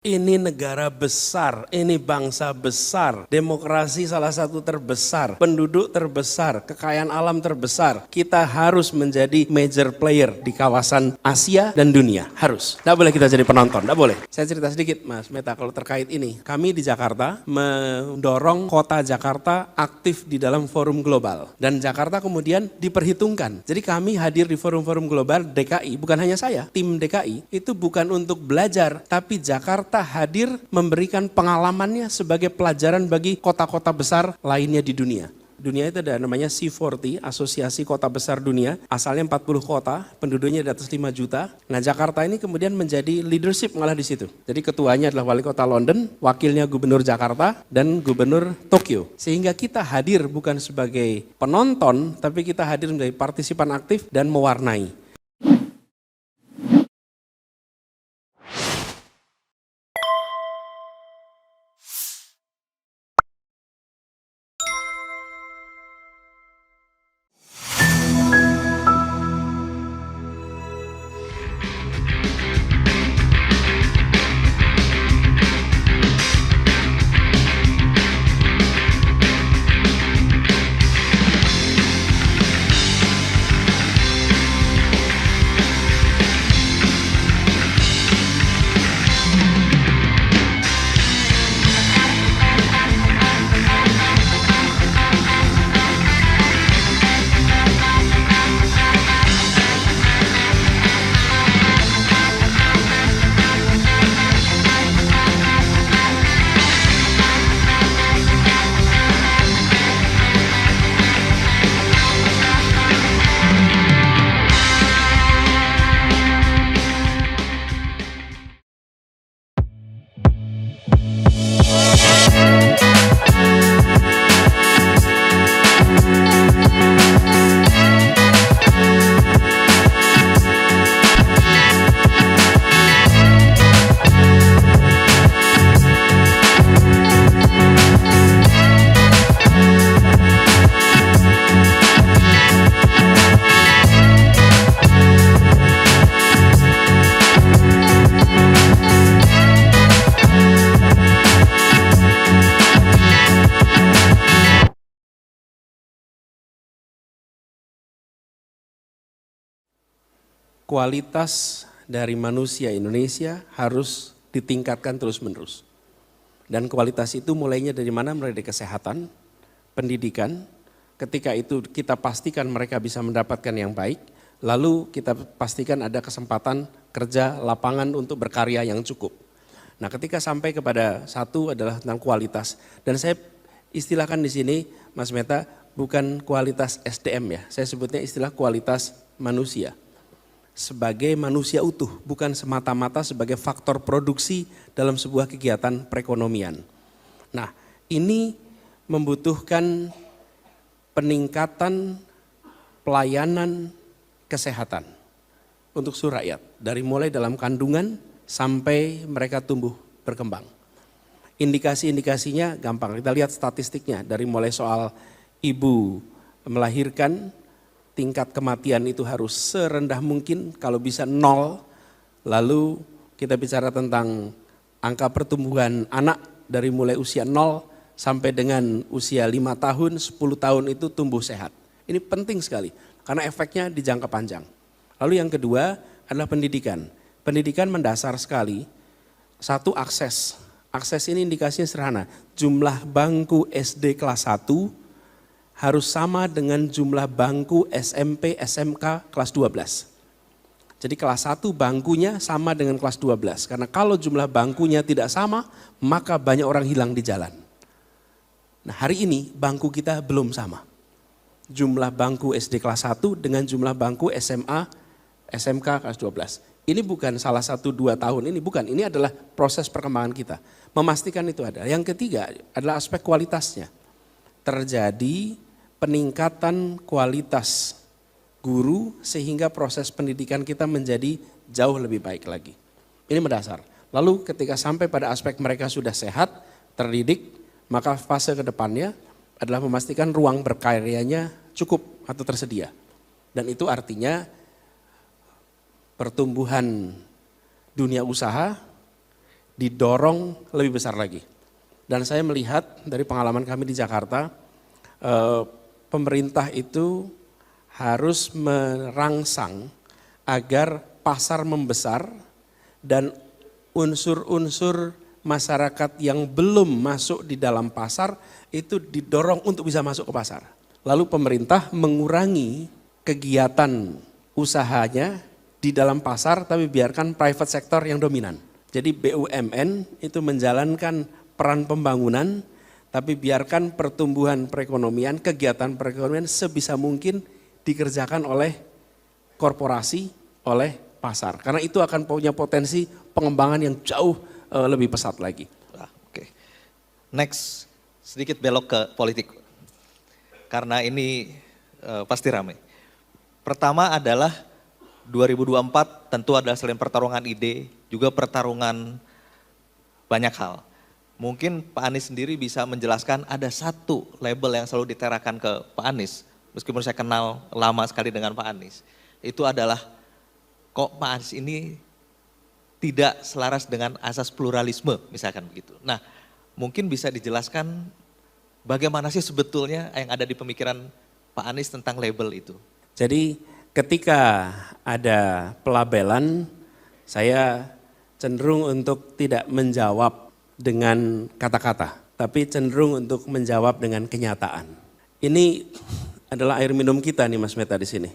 Ini negara besar, ini bangsa besar, demokrasi salah satu terbesar, penduduk terbesar, kekayaan alam terbesar. Kita harus menjadi major player di kawasan Asia dan dunia, harus. Tidak boleh kita jadi penonton, tidak boleh. Saya cerita sedikit Mas Meta kalau terkait ini. Kami di Jakarta mendorong kota Jakarta aktif di dalam forum global. Dan Jakarta kemudian diperhitungkan. Jadi kami hadir di forum-forum global DKI, bukan hanya saya, tim DKI, itu bukan untuk belajar, tapi Jakarta hadir memberikan pengalamannya sebagai pelajaran bagi kota-kota besar lainnya di dunia. Dunia itu ada namanya C40, Asosiasi Kota Besar Dunia, asalnya 40 kota, penduduknya di atas 5 juta. Nah Jakarta ini kemudian menjadi leadership malah di situ. Jadi ketuanya adalah wali kota London, wakilnya gubernur Jakarta, dan gubernur Tokyo. Sehingga kita hadir bukan sebagai penonton, tapi kita hadir menjadi partisipan aktif dan mewarnai. Kualitas dari manusia Indonesia harus ditingkatkan terus-menerus. Dan kualitas itu mulainya dari mana? Mulai dari kesehatan, pendidikan. Ketika itu kita pastikan mereka bisa mendapatkan yang baik, lalu kita pastikan ada kesempatan kerja lapangan untuk berkarya yang cukup. Nah ketika sampai kepada satu adalah tentang kualitas. Dan saya istilahkan di sini Mas Meta bukan kualitas SDM ya, saya sebutnya istilah kualitas manusia. Sebagai manusia utuh, bukan semata-mata sebagai faktor produksi dalam sebuah kegiatan perekonomian. Nah, ini membutuhkan peningkatan pelayanan kesehatan untuk seluruh rakyat, dari mulai dalam kandungan sampai mereka tumbuh berkembang. Indikasi-indikasinya gampang, kita lihat statistiknya dari mulai soal ibu melahirkan, tingkat kematian itu harus serendah mungkin, kalau bisa 0. Lalu kita bicara tentang angka pertumbuhan anak dari mulai usia 0 sampai dengan usia 5 tahun, 10 tahun itu tumbuh sehat. Ini penting sekali karena efeknya di jangka panjang. Lalu yang kedua adalah pendidikan. Pendidikan mendasar sekali. Satu, akses. Akses ini indikasinya sederhana. Jumlah bangku SD kelas 1 harus sama dengan jumlah bangku SMP, SMK kelas 12. Jadi kelas 1 bangkunya sama dengan kelas 12. Karena kalau jumlah bangkunya tidak sama, maka banyak orang hilang di jalan. Nah hari ini bangku kita belum sama. Jumlah bangku SD kelas 1 dengan jumlah bangku SMA, SMK kelas 12. Ini bukan salah 1-2 tahun, ini bukan. Ini adalah proses perkembangan kita. Memastikan itu ada. Yang ketiga adalah aspek kualitasnya. Terjadi peningkatan kualitas guru sehingga proses pendidikan kita menjadi jauh lebih baik lagi. Ini mendasar. Lalu ketika sampai pada aspek mereka sudah sehat, terdidik, maka fase ke depannya adalah memastikan ruang berkaryanya cukup atau tersedia. Dan itu artinya pertumbuhan dunia usaha didorong lebih besar lagi. Dan saya melihat dari pengalaman kami di Jakarta, pemerintah itu harus merangsang agar pasar membesar dan unsur-unsur masyarakat yang belum masuk di dalam pasar itu didorong untuk bisa masuk ke pasar. Lalu pemerintah mengurangi kegiatan usahanya di dalam pasar tapi biarkan private sector yang dominan. Jadi BUMN itu menjalankan peran pembangunan tapi biarkan pertumbuhan perekonomian, kegiatan perekonomian sebisa mungkin dikerjakan oleh korporasi, oleh pasar. Karena itu akan punya potensi pengembangan yang jauh lebih pesat lagi. Oke. Next, sedikit belok ke politik. Karena ini pasti ramai. Pertama adalah 2024 tentu adalah selain pertarungan ide, juga pertarungan banyak hal. Mungkin Pak Anies sendiri bisa menjelaskan ada satu label yang selalu diterakan ke Pak Anies. Meskipun saya kenal lama sekali dengan Pak Anies. Itu adalah kok Pak Anies ini tidak selaras dengan asas pluralisme misalkan begitu. Nah mungkin bisa dijelaskan bagaimana sih sebetulnya yang ada di pemikiran Pak Anies tentang label itu. Jadi ketika ada pelabelan, saya cenderung untuk tidak menjawab dengan kata-kata, tapi cenderung untuk menjawab dengan kenyataan. Ini adalah air minum kita nih Mas Meta di sini,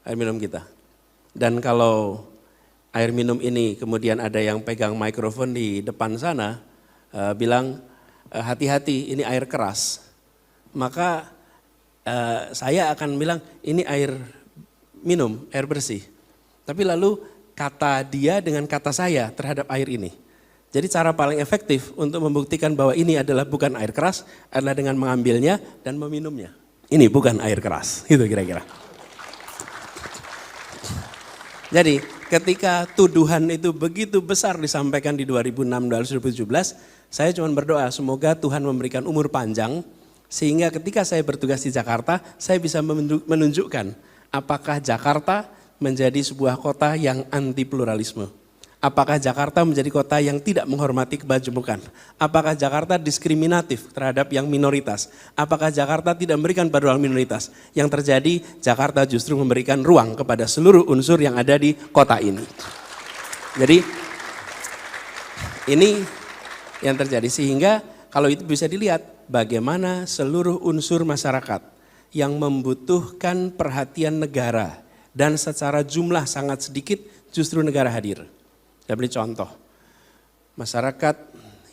air minum kita. Dan kalau air minum ini kemudian ada yang pegang mikrofon di depan sana, bilang hati-hati ini air keras, maka saya akan bilang ini air minum, air bersih. Tapi lalu kata dia dengan kata saya terhadap air ini. Jadi cara paling efektif untuk membuktikan bahwa ini adalah bukan air keras adalah dengan mengambilnya dan meminumnya. Ini bukan air keras, itu kira-kira. Jadi ketika tuduhan itu begitu besar disampaikan di 2016-2017, saya cuma berdoa semoga Tuhan memberikan umur panjang sehingga ketika saya bertugas di Jakarta, saya bisa menunjukkan apakah Jakarta menjadi sebuah kota yang anti pluralisme. Apakah Jakarta menjadi kota yang tidak menghormati kebajemukan? Apakah Jakarta diskriminatif terhadap yang minoritas? Apakah Jakarta tidak memberikan pada orang minoritas? Yang terjadi, Jakarta justru memberikan ruang kepada seluruh unsur yang ada di kota ini. Jadi ini yang terjadi sehingga kalau itu bisa dilihat bagaimana seluruh unsur masyarakat yang membutuhkan perhatian negara dan secara jumlah sangat sedikit justru negara hadir. Saya beri contoh, masyarakat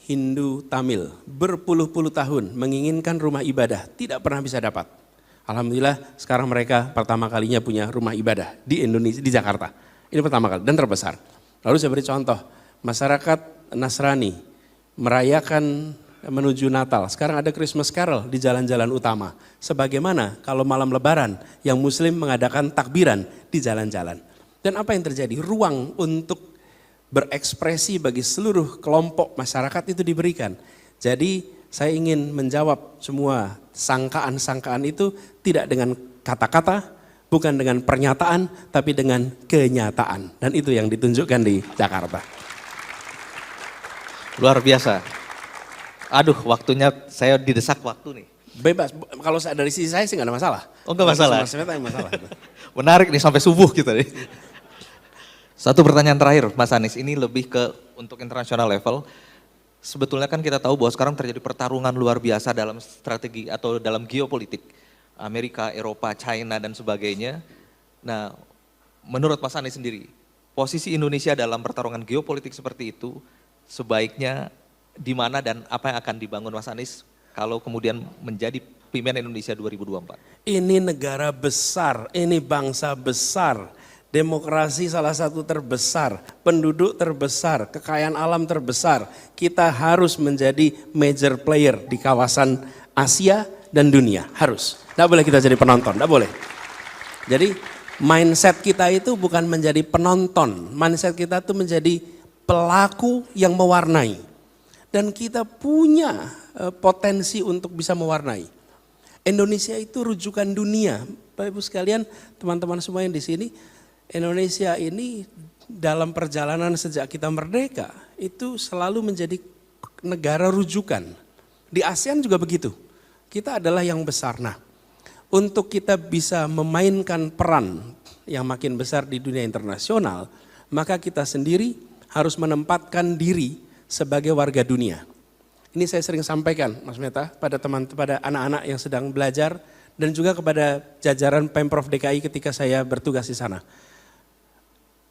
Hindu Tamil berpuluh-puluh tahun menginginkan rumah ibadah, tidak pernah bisa dapat. Alhamdulillah sekarang mereka pertama kalinya punya rumah ibadah di Indonesia, di Jakarta. Ini pertama kali dan terbesar. Lalu saya beri contoh, masyarakat Nasrani merayakan menuju Natal. Sekarang ada Christmas Carol di jalan-jalan utama. Sebagaimana kalau malam Lebaran yang Muslim mengadakan takbiran di jalan-jalan. Dan apa yang terjadi? Ruang untuk berekspresi bagi seluruh kelompok masyarakat itu diberikan. Jadi saya ingin menjawab semua sangkaan-sangkaan itu tidak dengan kata-kata, bukan dengan pernyataan, tapi dengan kenyataan. Dan itu yang ditunjukkan di Jakarta. Luar biasa. Aduh, waktunya saya didesak waktu nih. Bebas, kalau dari sisi saya sih nggak ada masalah. Oh nggak masalah? Masalah. Menarik nih sampai subuh kita nih. Satu pertanyaan terakhir Mas Anies, ini lebih ke untuk internasional level. Sebetulnya kan kita tahu bahwa sekarang terjadi pertarungan luar biasa dalam strategi atau dalam geopolitik. Amerika, Eropa, China dan sebagainya. Nah menurut Mas Anies sendiri, posisi Indonesia dalam pertarungan geopolitik seperti itu sebaiknya di mana dan apa yang akan dibangun Mas Anies kalau kemudian menjadi pimpinan Indonesia 2024? Ini negara besar, ini bangsa besar. Demokrasi salah satu terbesar, penduduk terbesar, kekayaan alam terbesar. Kita harus menjadi major player di kawasan Asia dan dunia, harus. Tidak boleh kita jadi penonton, tidak boleh. Jadi mindset kita itu bukan menjadi penonton, mindset kita itu menjadi pelaku yang mewarnai. Dan kita punya potensi untuk bisa mewarnai. Indonesia itu rujukan dunia. Bapak Ibu sekalian, teman-teman semua yang di sini, Indonesia ini dalam perjalanan sejak kita merdeka itu selalu menjadi negara rujukan. Di ASEAN juga begitu. Kita adalah yang besar. Nah, untuk kita bisa memainkan peran yang makin besar di dunia internasional, maka kita sendiri harus menempatkan diri sebagai warga dunia. Ini saya sering sampaikan, Mas Meta, pada anak-anak yang sedang belajar dan juga kepada jajaran Pemprov DKI ketika saya bertugas di sana.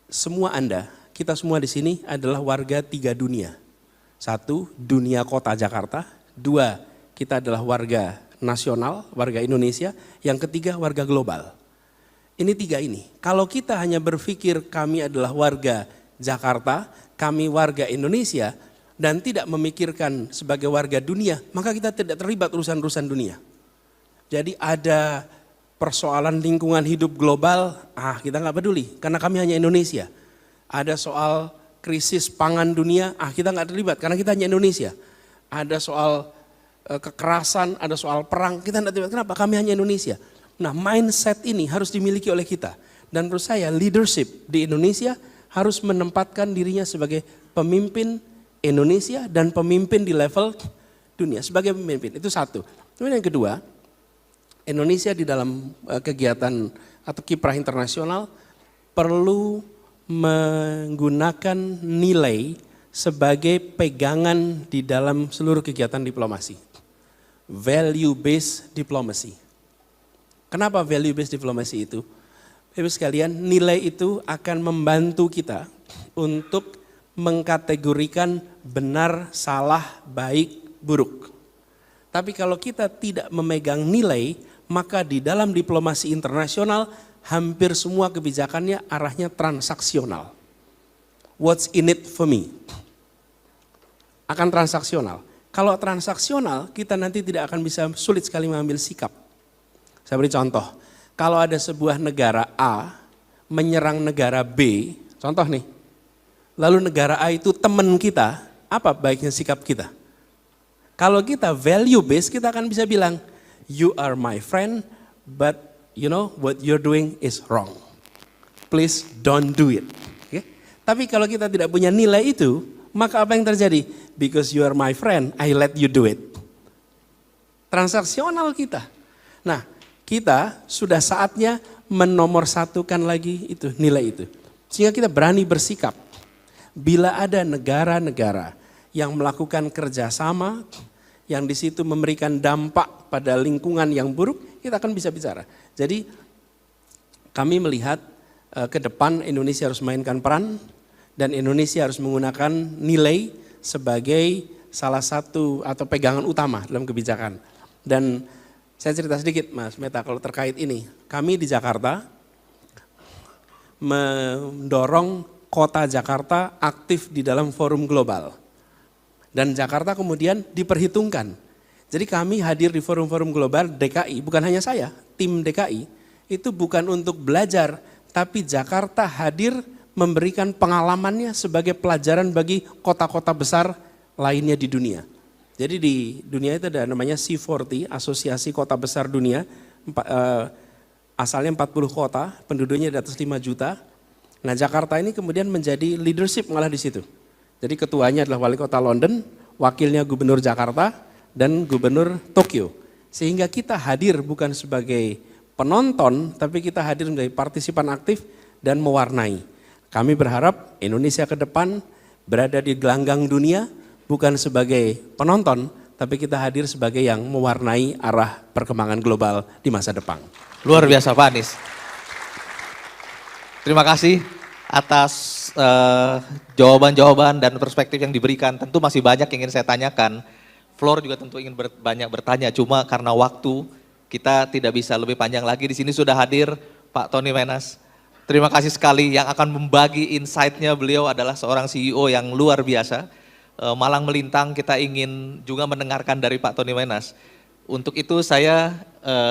Semua Anda, kita semua di sini adalah warga 3 dunia. 1, dunia kota Jakarta. 2, kita adalah warga nasional, warga Indonesia. Yang ketiga, warga global. Ini 3 ini. Kalau kita hanya berpikir kami adalah warga Jakarta, kami warga Indonesia, dan tidak memikirkan sebagai warga dunia, maka kita tidak terlibat urusan-urusan dunia. Jadi ada persoalan lingkungan hidup global, kita nggak peduli, karena kami hanya Indonesia. Ada soal krisis pangan dunia, kita nggak terlibat, karena kita hanya Indonesia. Ada soal kekerasan, ada soal perang, kita nggak terlibat, kenapa? Kami hanya Indonesia. Nah, mindset ini harus dimiliki oleh kita. Dan menurut saya leadership di Indonesia harus menempatkan dirinya sebagai pemimpin Indonesia dan pemimpin di level dunia sebagai pemimpin. Itu satu. Kemudian yang kedua, Indonesia di dalam kegiatan atau kiprah internasional perlu menggunakan nilai sebagai pegangan di dalam seluruh kegiatan diplomasi. Value based diplomacy. Kenapa value based diplomacy itu? Bapak sekalian, nilai itu akan membantu kita untuk mengkategorikan benar, salah, baik, buruk. Tapi kalau kita tidak memegang nilai, maka di dalam diplomasi internasional hampir semua kebijakannya arahnya transaksional. What's in it for me? Akan transaksional. Kalau transaksional, kita nanti tidak akan bisa, sulit sekali mengambil sikap. Saya beri contoh, kalau ada sebuah negara A menyerang negara B, contoh nih, lalu negara A itu teman kita, apa baiknya sikap kita? Kalau kita value based, kita akan bisa bilang, you are my friend, but you know what you're doing is wrong. Please don't do it. Okay? Tapi kalau kita tidak punya nilai itu, maka apa yang terjadi? Because you are my friend, I let you do it. Transaksional kita. Nah, kita sudah saatnya menomorsatukan lagi itu, nilai itu. Sehingga kita berani bersikap. Bila ada negara-negara yang melakukan kerjasama, yang di situ memberikan dampak pada lingkungan yang buruk, kita akan bisa bicara. Jadi kami melihat ke depan Indonesia harus mainkan peran dan Indonesia harus menggunakan nilai sebagai salah satu atau pegangan utama dalam kebijakan. Dan saya cerita sedikit Mas Meta kalau terkait ini. Kami di Jakarta mendorong kota Jakarta aktif di dalam forum global. Dan Jakarta kemudian diperhitungkan. Jadi kami hadir di forum-forum global DKI, bukan hanya saya, tim DKI, itu bukan untuk belajar, tapi Jakarta hadir memberikan pengalamannya sebagai pelajaran bagi kota-kota besar lainnya di dunia. Jadi di dunia itu ada namanya C40, Asosiasi Kota Besar Dunia, asalnya 40 kota, penduduknya di atas 5 juta. Nah Jakarta ini kemudian menjadi leadership malah di situ. Jadi ketuanya adalah wali kota London, wakilnya gubernur Jakarta, dan gubernur Tokyo. Sehingga kita hadir bukan sebagai penonton, tapi kita hadir menjadi partisipan aktif dan mewarnai. Kami berharap Indonesia ke depan berada di gelanggang dunia, bukan sebagai penonton, tapi kita hadir sebagai yang mewarnai arah perkembangan global di masa depan. Luar biasa Pak Anies. Terima kasih atas jawaban-jawaban dan perspektif yang diberikan. Tentu masih banyak yang ingin saya tanyakan. Floor juga tentu ingin banyak bertanya, cuma karena waktu kita tidak bisa lebih panjang lagi. Di sini sudah hadir Pak Tony Menas. Terima kasih sekali, yang akan membagi insight-nya beliau adalah seorang CEO yang luar biasa. Malang melintang, kita ingin juga mendengarkan dari Pak Tony Menas. Untuk itu saya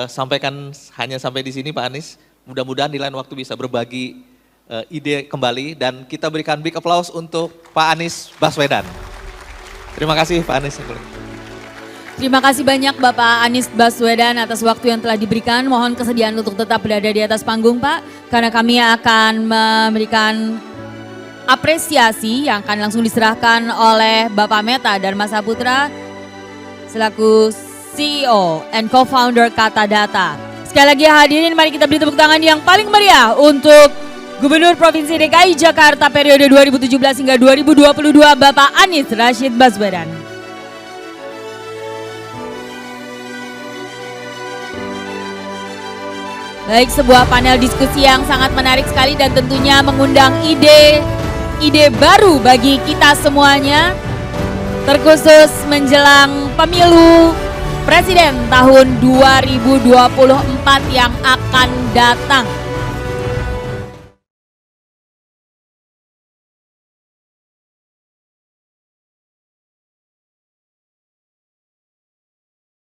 sampaikan hanya sampai di sini Pak Anies. Mudah-mudahan di lain waktu bisa berbagi ide kembali dan kita berikan big applause untuk Pak Anies Baswedan. Terima kasih Pak Anies. Terima kasih banyak Bapak Anies Baswedan atas waktu yang telah diberikan. Mohon kesediaan untuk tetap berada di atas panggung Pak. karena kami akan memberikan apresiasi yang akan langsung diserahkan oleh Bapak Meta Dharma Saputra selaku CEO and Co-founder Kata Data. Sekali lagi hadirin, mari kita beri tepuk tangan yang paling meriah untuk Gubernur Provinsi DKI Jakarta periode 2017 hingga 2022 Bapak Anies Rashid Baswedan. Baik, sebuah panel diskusi yang sangat menarik sekali dan tentunya mengundang ide baru bagi kita semuanya, terkhusus menjelang pemilu Presiden tahun 2024 yang akan datang.